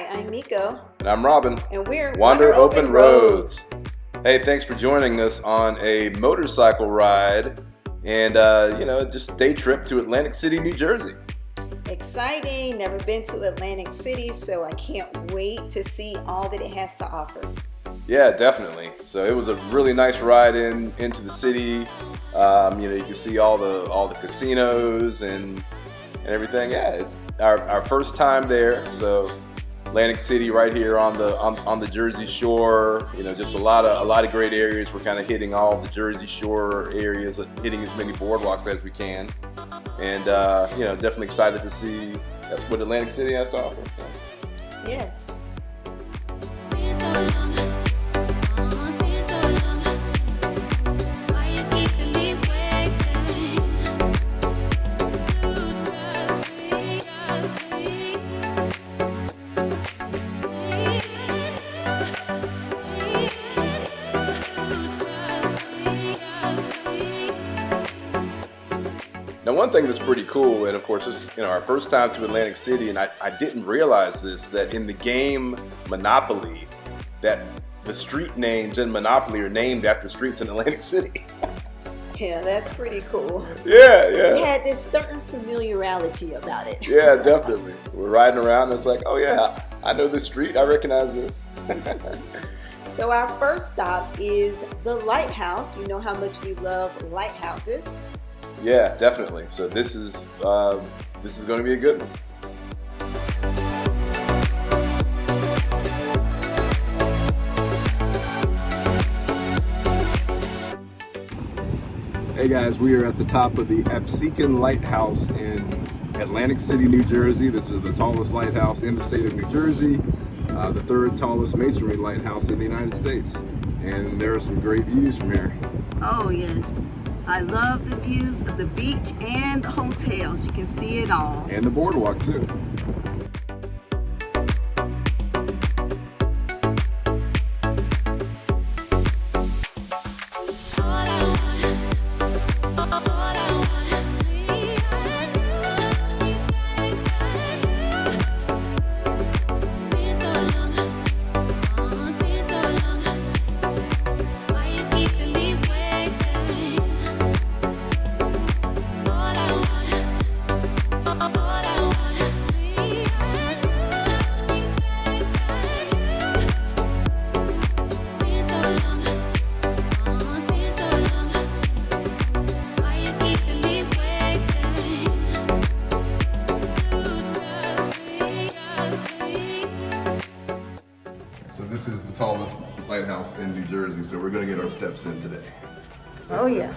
I'm Miko. And I'm Robin. And we're Wander Open Roads. Hey, thanks for joining us on a motorcycle ride and, just a day trip to Atlantic City, New Jersey. Exciting. Never been to Atlantic City, so I can't wait to see all that it has to offer. Yeah, definitely. So it was a really nice ride into the city. You can see all the casinos and everything. Yeah, it's our first time there. So Atlantic City, right here on the Jersey Shore. Just a lot of great areas. We're kind of hitting all the Jersey Shore areas, hitting as many boardwalks as we can, and definitely excited to see what Atlantic City has to offer. Yes. Now, one thing that's pretty cool, and of course, it's our first time to Atlantic City, and I didn't realize this, that in the game Monopoly, that the street names in Monopoly are named after streets in Atlantic City. Yeah, that's pretty cool. Yeah. It had this certain familiarity about it. Yeah, definitely. We're riding around, and it's like, oh yeah, I know this street, I recognize this. So our first stop is the Lighthouse. You know how much we love lighthouses. Yeah, definitely. So this is going to be a good one. Hey guys, we are at the top of the Absecon Lighthouse in Atlantic City, New Jersey. This is the tallest lighthouse in the state of New Jersey, the third tallest masonry lighthouse in the United States. And there are some great views from here. Oh yes. I love the views of the beach and the hotels. You can see it all. And the boardwalk too. So this is the tallest lighthouse in New Jersey, so we're going to get our steps in today. Oh yeah.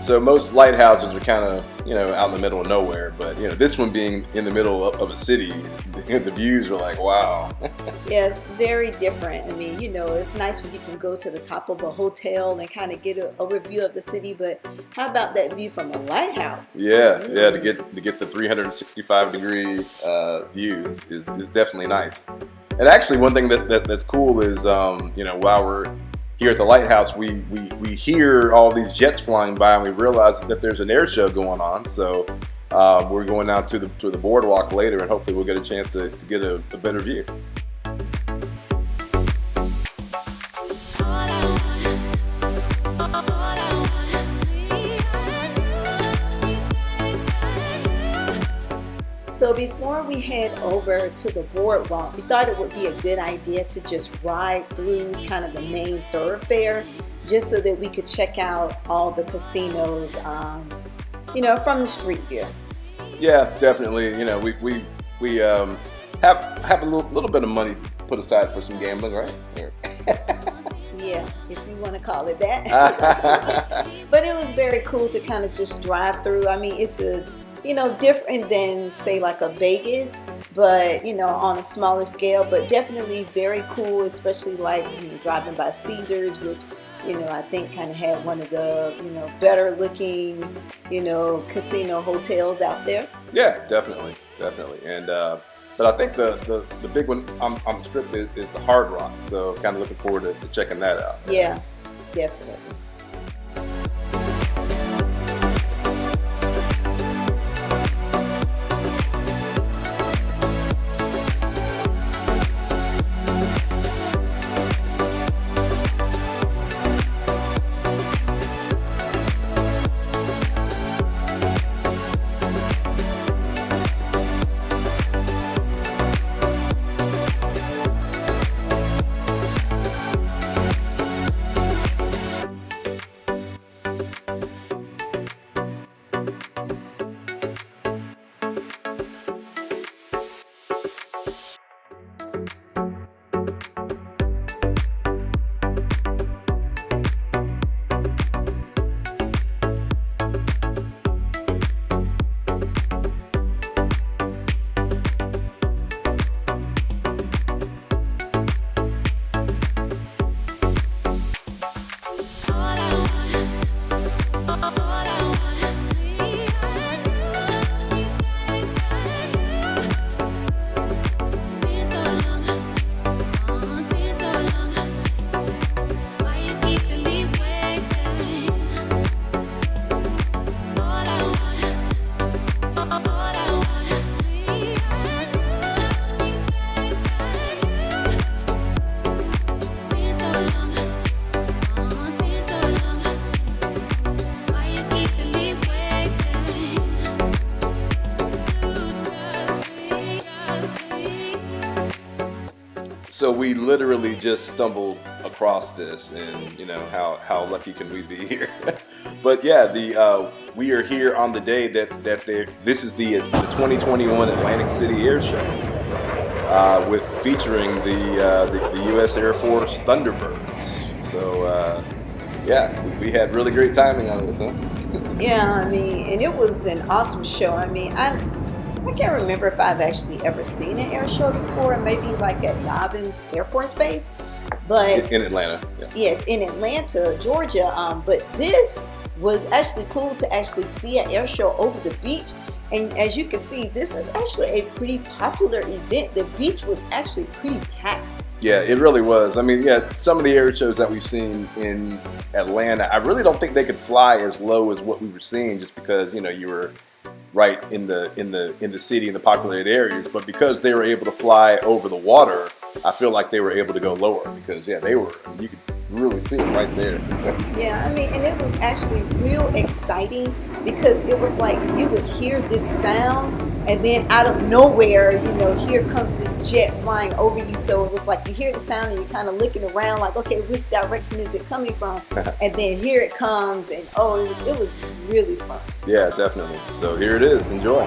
So most lighthouses are kind of, out in the middle of nowhere, but this one being in the middle of a city, the views are like, wow. Yeah, it's very different. I mean, it's nice when you can go to the top of a hotel and kind of get an overview of the city, but how about that view from a lighthouse? Yeah, to get the 365-degree views is definitely nice. And actually, one thing that's cool is, while we're here at the lighthouse, we hear all these jets flying by, and we realize that there's an air show going on. So we're going out to the boardwalk later, and hopefully we'll get a chance to get a better view. So before we head over to the boardwalk, we thought it would be a good idea to just ride through kind of the main thoroughfare, just so that we could check out all the casinos, from the street view. Yeah, definitely. We have a little bit of money put aside for some gambling, right? Yeah, if you want to call it that. But it was very cool to kind of just drive through. I mean, it's a different than say like a Vegas, but on a smaller scale, but definitely very cool, especially like driving by Caesars, which I think kind of had one of the better looking casino hotels out there. Yeah, definitely. And but I think the big one on the strip is the Hard Rock, so kind of looking forward to checking that out. Yeah, definitely. So we literally just stumbled across this, and how lucky can we be here? But yeah, we are here on the day that this is the 2021 Atlantic City Air Show, with featuring the U.S. Air Force Thunderbirds. So yeah, we had really great timing on this, huh? Yeah, and it was an awesome show. I can't remember if I've actually ever seen an air show before, maybe like at Dobbins Air Force Base, but in Atlanta. Yeah. Yes, in Atlanta, Georgia. But this was actually cool to actually see an air show over the beach. And as you can see, this is actually a pretty popular event. The beach was actually pretty packed. Yeah, it really was. Some of the air shows that we've seen in Atlanta, I really don't think they could fly as low as what we were seeing, just because you were right in the city, in the populated areas. But because they were able to fly over the water, I feel like they were able to go lower, because you could really see them right there. Yeah, and it was actually real exciting, because it was like you would hear this sound, and then out of nowhere, here comes this jet flying over you. So it was like you hear the sound and you're kind of looking around like, okay, which direction is it coming from? And then here it comes, and it was really fun. Yeah, definitely. So here it is. Enjoy.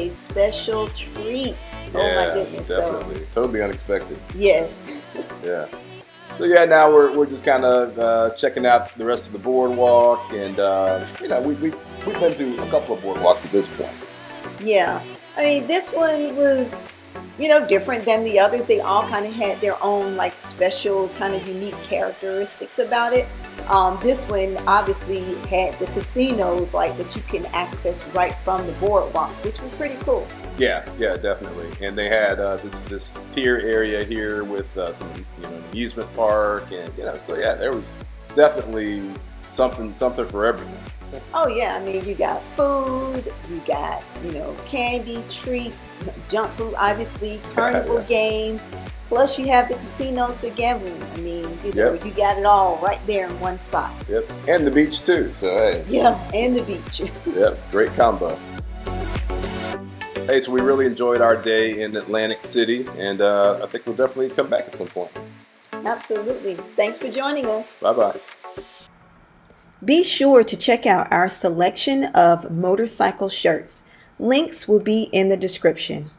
a special treat. Oh my goodness. Definitely. Totally unexpected. Yes. Yeah. So yeah, now we're just kind of checking out the rest of the boardwalk, and you know, we've been to a couple of boardwalks at this point. Yeah. I mean, this one was, you know, different than the others. They all kind of had their own like special kind of unique characteristics about it. This one obviously had the casinos like that you can access right from the boardwalk, which was pretty cool. Yeah, definitely. And they had this pier area here with some, you know, amusement park, and you know, so yeah, there was definitely something for everyone. Oh yeah, I mean, you got food, you got, you know, candy, treats, junk food, obviously, carnival games, plus you have the casinos for gambling. I mean, you know, you got it all right there in one spot. Yep, and the beach too, so hey. Yeah, and the beach. Yep, great combo. Hey, so we really enjoyed our day in Atlantic City, and I think we'll definitely come back at some point. Absolutely. Thanks for joining us. Bye-bye. Be sure to check out our selection of motorcycle shirts. Links will be in the description.